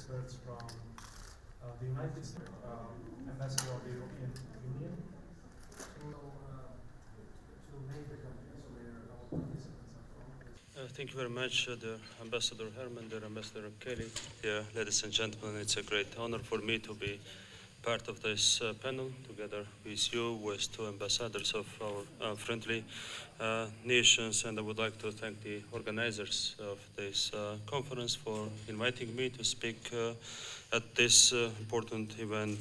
experts from the United States, ambassador of the European Union. To name the countries where our participants are from. Thank you very much, dear Ambassador Herman, dear Ambassador Kelly. Dear ladies and gentlemen, it's a great honor for me to be part of this panel together with you, with two ambassadors of our friendly nations, and I would like to thank the organizers of this conference for inviting me to speak at this important event,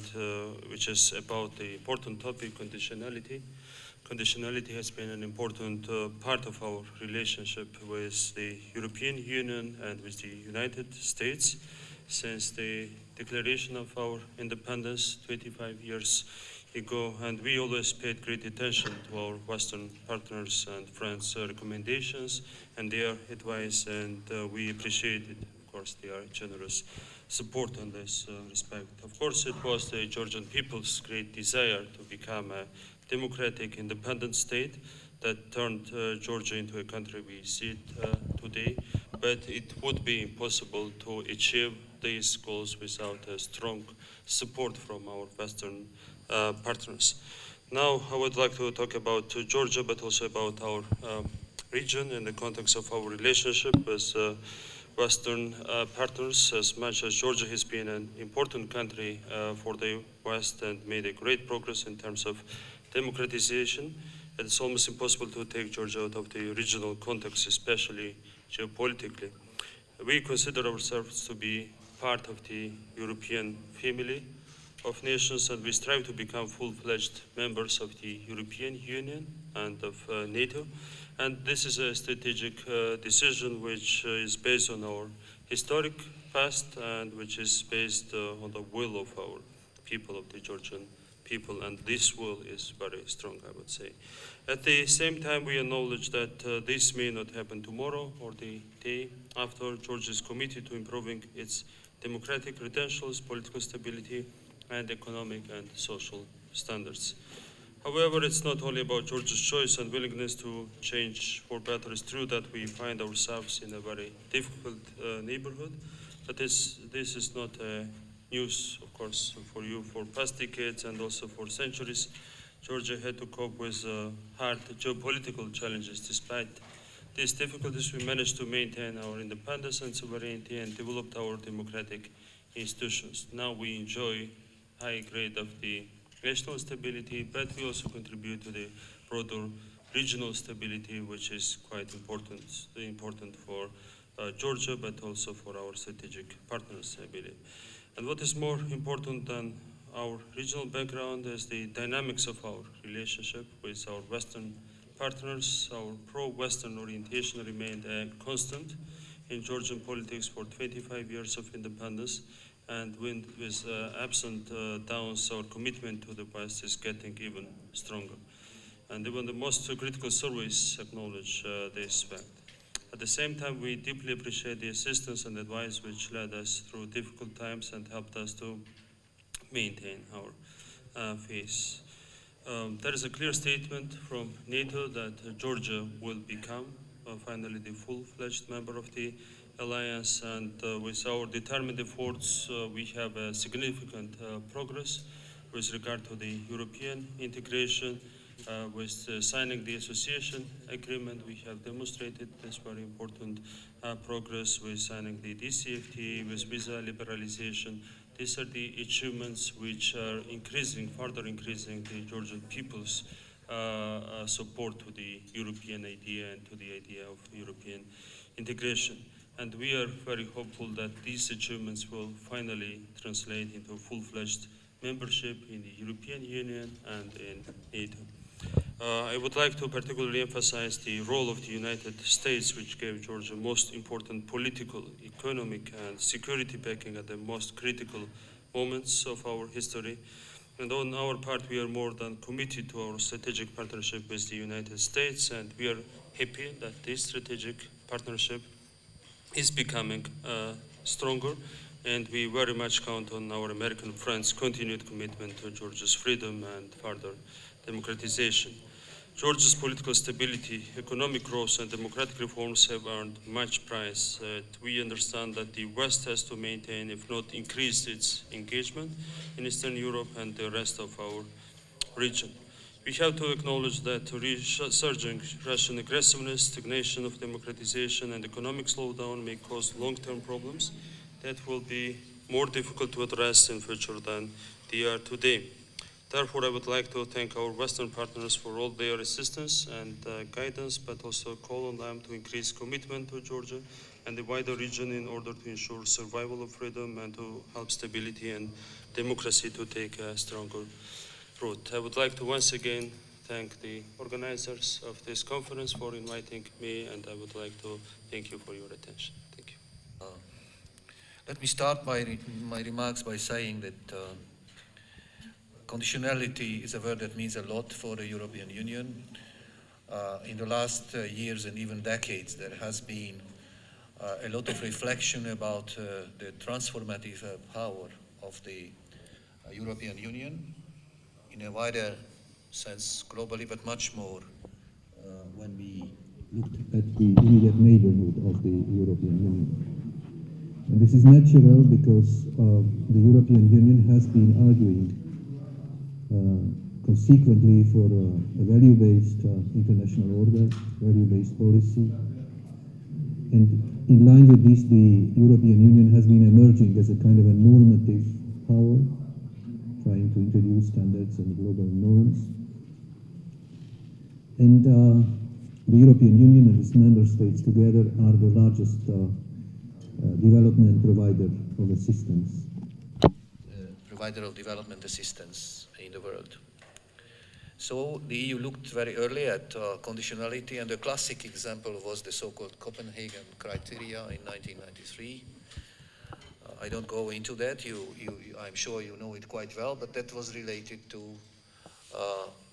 which is about the important topic, conditionality. Conditionality has been an important part of our relationship with the European Union and with the United States since the declaration of our independence 25 years ago, and we always paid great attention to our Western partners and friends' recommendations and their advice, and we appreciated, of course, their generous support in this respect. Of course, it was the Georgian people's great desire to become a democratic, independent state that turned Georgia into a country we see it today, but it would be impossible to achieve these goals without a strong support from our Western partners. Now, I would like to talk about Georgia, but also about our region in the context of our relationship with Western partners. As much as Georgia has been an important country for the West and made a great progress in terms of democratization, it's almost impossible to take Georgia out of the regional context, especially geopolitically. We consider ourselves to be part of the European family of nations, and we strive to become full-fledged members of the European Union and of NATO. And this is a strategic decision which is based on our historic past and which is based on the will of our people, of the Georgian people, and this will is very strong, I would say. At the same time, we acknowledge that this may not happen tomorrow or the day after. Georgia is committed to improving its democratic credentials, political stability, and economic and social standards. However, it's not only about Georgia's choice and willingness to change for better. It's true that we find ourselves in a very difficult neighborhood, but this is not news, of course, for you. For past decades and also for centuries, Georgia had to cope with hard geopolitical challenges. Despite these difficulties, we managed to maintain our independence and sovereignty and developed our democratic institutions. Now we enjoy high grade of the national stability, but we also contribute to the broader regional stability, which is quite important for Georgia, but also for our strategic partners, I believe. And what is more important than our regional background is the dynamics of our relationship with our Western partners. Our pro-Western orientation remained a constant in Georgian politics for 25 years of independence, and with absent downs, our commitment to the West is getting even stronger. And even the most critical surveys acknowledge this fact. At the same time, we deeply appreciate the assistance and advice which led us through difficult times and helped us to maintain our faith. There is a clear statement from NATO that Georgia will become finally the full-fledged member of the alliance, and with our determined efforts, we have a significant progress with regard to the European integration. With signing the association agreement, we have demonstrated this very important progress with signing the DCFTA, with visa liberalization. These are the achievements which are further increasing the Georgian people's support to the European idea and to the idea of European integration. And we are very hopeful that these achievements will finally translate into full-fledged membership in the European Union and in NATO. I would like to particularly emphasize the role of the United States, which gave Georgia most important political, economic, and security backing at the most critical moments of our history. And on our part, we are more than committed to our strategic partnership with the United States, and we are happy that this strategic partnership is becoming stronger, and we very much count on our American friends' continued commitment to Georgia's freedom and further democratization. Georgia's political stability, economic growth, and democratic reforms have earned much praise. We understand that the West has to maintain, if not increase, its engagement in Eastern Europe and the rest of our region. We have to acknowledge that resurging Russian aggressiveness, stagnation of democratization, and economic slowdown may cause long-term problems that will be more difficult to address in future than they are today. Therefore, I would like to thank our Western partners for all their assistance and guidance, but also call on them to increase commitment to Georgia and the wider region in order to ensure survival of freedom and to help stability and democracy to take a stronger root. I would like to once again thank the organizers of this conference for inviting me, and I would like to thank you for your attention. Thank you. Let me start my remarks by saying that conditionality is a word that means a lot for the European Union. In the last years and even decades, there has been a lot of reflection about the transformative power of the European Union in a wider sense globally, but much more when we looked at the immediate neighborhood of the European Union. And this is natural because the European Union has been arguing consequently for a value-based international order, value-based policy. And in line with this, the European Union has been emerging as a kind of a normative power, trying to introduce standards and global norms. And the European Union and its member states together are the largest development provider of assistance. Provider of development assistance in the world. So the EU looked very early at conditionality, and the classic example was the so-called Copenhagen criteria in 1993. I don't go into that, I'm sure you know it quite well, but that was related to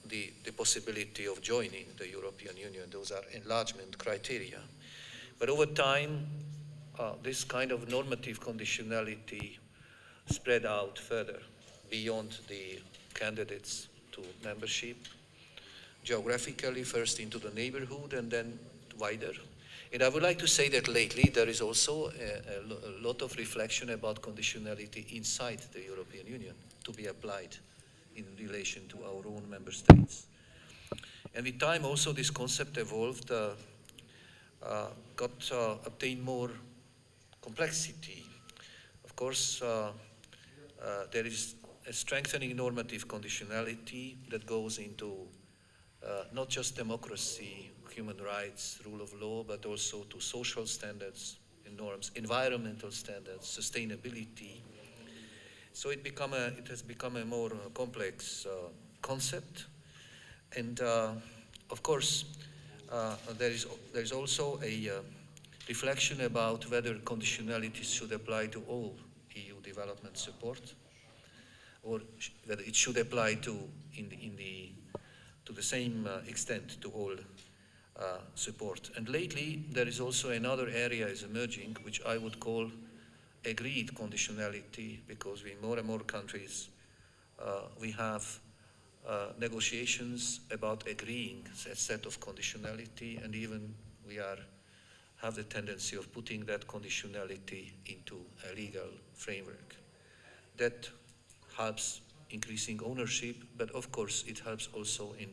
the possibility of joining the European Union. Those are enlargement criteria. But over time, this kind of normative conditionality spread out further beyond the candidates to membership, geographically first into the neighborhood and then wider. And I would like to say that lately there is also a lot of reflection about conditionality inside the European Union to be applied in relation to our own member states. And with time also this concept evolved, obtained more complexity. Of course, there is a strengthening normative conditionality that goes into not just democracy, human rights, rule of law, but also to social standards and norms, environmental standards, sustainability. So it has become a more complex concept. And of course, there is also a reflection about whether conditionalities should apply to all EU development support, or whether it should apply to the same extent to all support. And lately, there is also another area is emerging, which I would call agreed conditionality, because in more and more countries, we have negotiations about agreeing a set of conditionality, and even we have the tendency of putting that conditionality into a legal framework. That helps increasing ownership, but of course it helps also in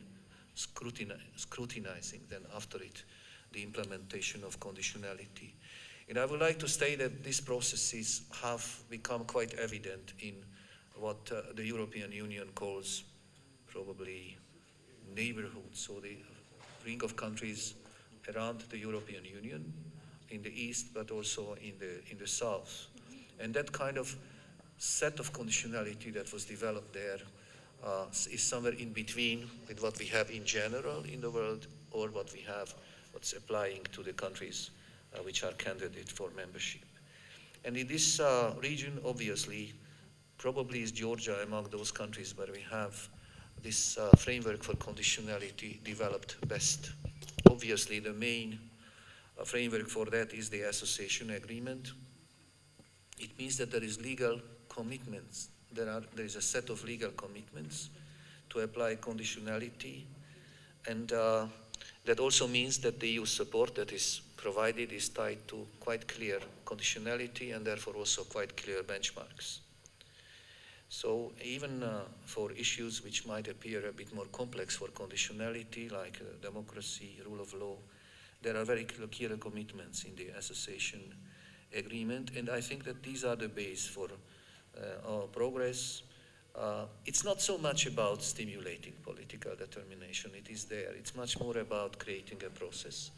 scrutinizing then after it the implementation of conditionality. And I would like to say that these processes have become quite evident in what the European Union calls probably neighborhood, so the ring of countries around the European Union in the east, but also in the south. And that kind of set of conditionality that was developed there is somewhere in between with what we have in general in the world, or what's applying to the countries which are candidate for membership. And in this region, obviously, probably is Georgia among those countries where we have this framework for conditionality developed best. Obviously, the main framework for that is the association agreement. It means that there is legal commitments. There is a set of legal commitments to apply conditionality, And that also means that the EU support that is provided is tied to quite clear conditionality and therefore also quite clear benchmarks. So even for issues which might appear a bit more complex for conditionality, like democracy, rule of law, there are very clear commitments in the association agreement, and I think that these are the base for our progress. It's not so much about stimulating political determination, it is there. It's much more about creating a process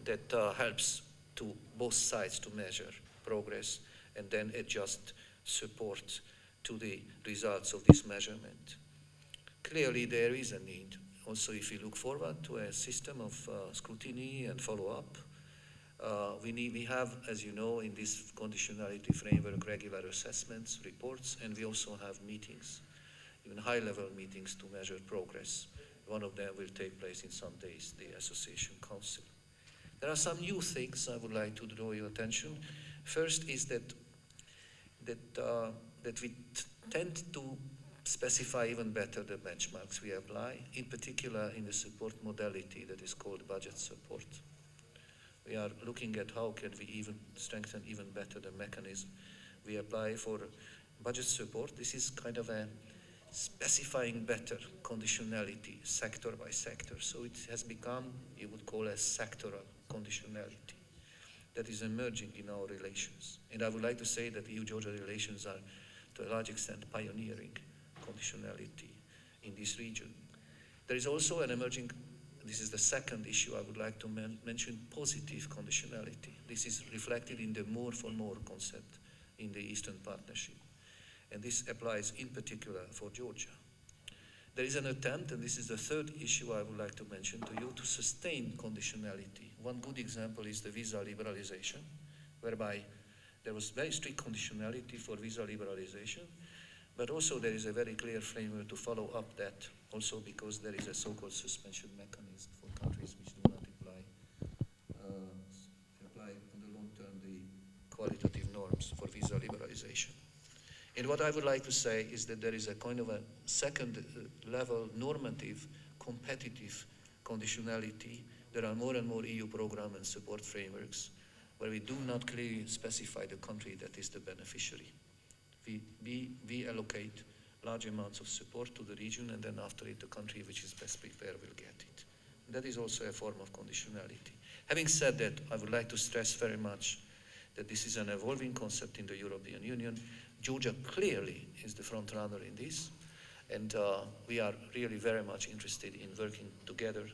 that helps to both sides to measure progress and then adjust support to the results of this measurement. Clearly there is a need, also if we look forward, to a system of scrutiny and follow-up. We have, as you know, in this conditionality framework, regular assessments, reports, and we also have meetings, even high-level meetings to measure progress. One of them will take place in some days, the Association Council. There are some new things I would like to draw your attention. First is that we tend to specify even better the benchmarks we apply, in particular in the support modality that is called budget support. We are looking at how can we even strengthen even better the mechanism we apply for budget support. This is kind of a specifying better conditionality sector by sector. So it has become, you would call a sectoral conditionality that is emerging in our relations. And I would like to say that EU-Georgia relations are to a large extent pioneering conditionality in this region. There is also an emerging, this is the second issue I would like to mention, positive conditionality. This is reflected in the more for more concept in the Eastern Partnership. And this applies in particular for Georgia. There is an attempt, and this is the third issue I would like to mention to you, to sustain conditionality. One good example is the visa liberalization, whereby there was very strict conditionality for visa liberalization, but also there is a very clear framework to follow up that, also because there is a so-called suspension mechanism for countries which do not apply on the long term the qualitative norms for visa liberalization. And what I would like to say is that there is a kind of a second level normative, competitive conditionality. There are more and more EU program and support frameworks where we do not clearly specify the country that is the beneficiary. We allocate large amounts of support to the region, and then after it, the country which is best prepared will get it. And that is also a form of conditionality. Having said that, I would like to stress very much that this is an evolving concept in the European Union. Georgia clearly is the front runner in this, and we are really very much interested in working together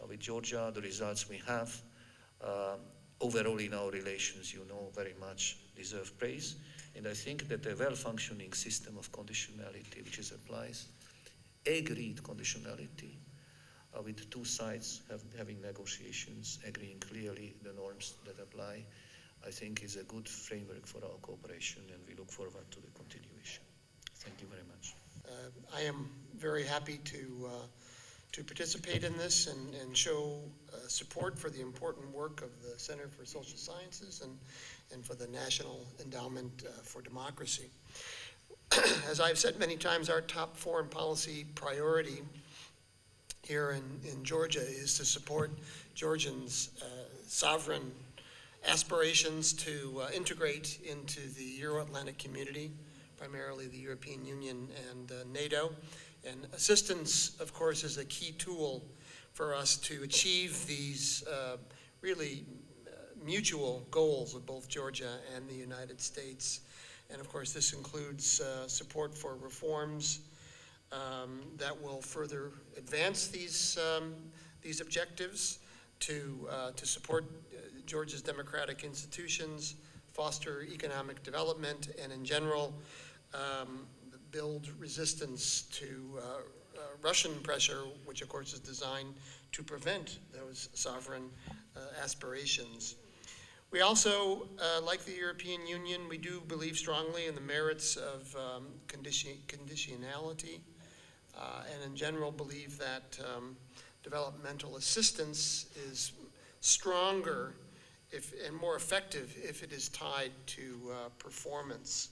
with Georgia. The results we have overall in our relations, you know, very much deserve praise. And I think that a well-functioning system of conditionality, which is applies agreed conditionality, with two sides having negotiations, agreeing clearly the norms that apply, I think is a good framework for our cooperation, and we look forward to the continuation. Thank you very much. I am very happy to participate in this and show support for the important work of the Center for Social Sciences and for the National Endowment for Democracy. As I've said many times, our top foreign policy priority here in Georgia is to support Georgians' sovereign aspirations to integrate into the Euro-Atlantic community, primarily the European Union and NATO. And assistance, of course, is a key tool for us to achieve these really mutual goals of both Georgia and the United States. And of course, this includes support for reforms that will further advance these objectives, to support Georgia's democratic institutions, foster economic development, and in general, build resistance to Russian pressure, which of course is designed to prevent those sovereign aspirations. We also, like the European Union, we do believe strongly in the merits of conditionality, and in general believe that developmental assistance is stronger and more effective if it is tied to performance.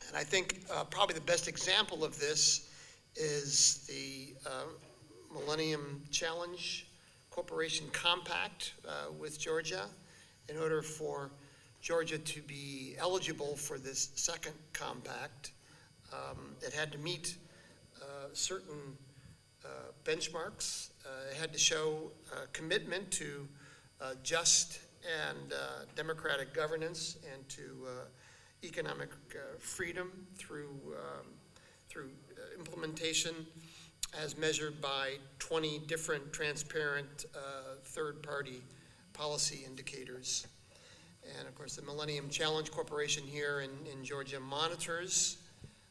And I think probably the best example of this is the Millennium Challenge Cooperation Compact with Georgia in order for Georgia to be eligible for this second compact. It had to meet certain benchmarks. It had to show commitment to just and democratic governance and to economic freedom through implementation as measured by 20 different transparent third-party policy indicators. And of course, the Millennium Challenge Corporation here in Georgia monitors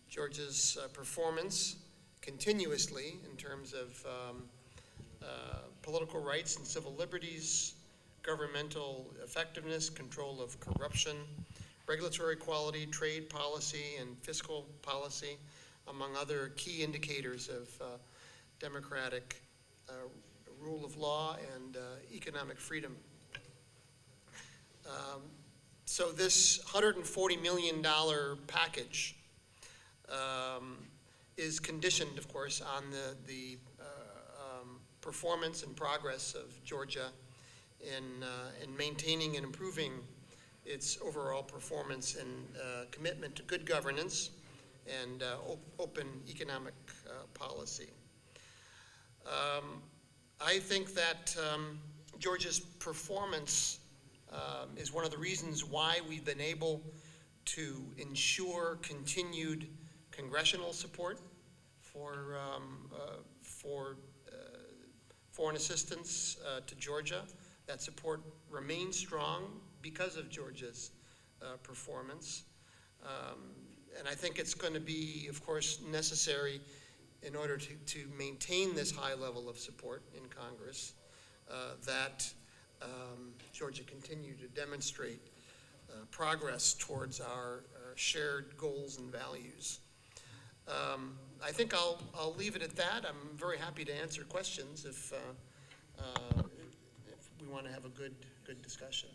Georgia's performance continuously in terms of political rights and civil liberties, governmental effectiveness, control of corruption, regulatory quality, trade policy, and fiscal policy, among other key indicators of democratic rule of law and economic freedom. So this $140 million package is conditioned, of course, on the performance and progress of Georgia in maintaining and improving its overall performance and commitment to good governance and open economic policy. I think that Georgia's performance is one of the reasons why we've been able to ensure continued congressional support for foreign assistance to Georgia. That support remains strong because of Georgia's performance. And I think it's going to be, of course, necessary in order to maintain this high level of support in Congress that Georgia continue to demonstrate progress towards our shared goals and values. I think I'll leave it at that. I'm very happy to answer questions if we want to have a good discussion.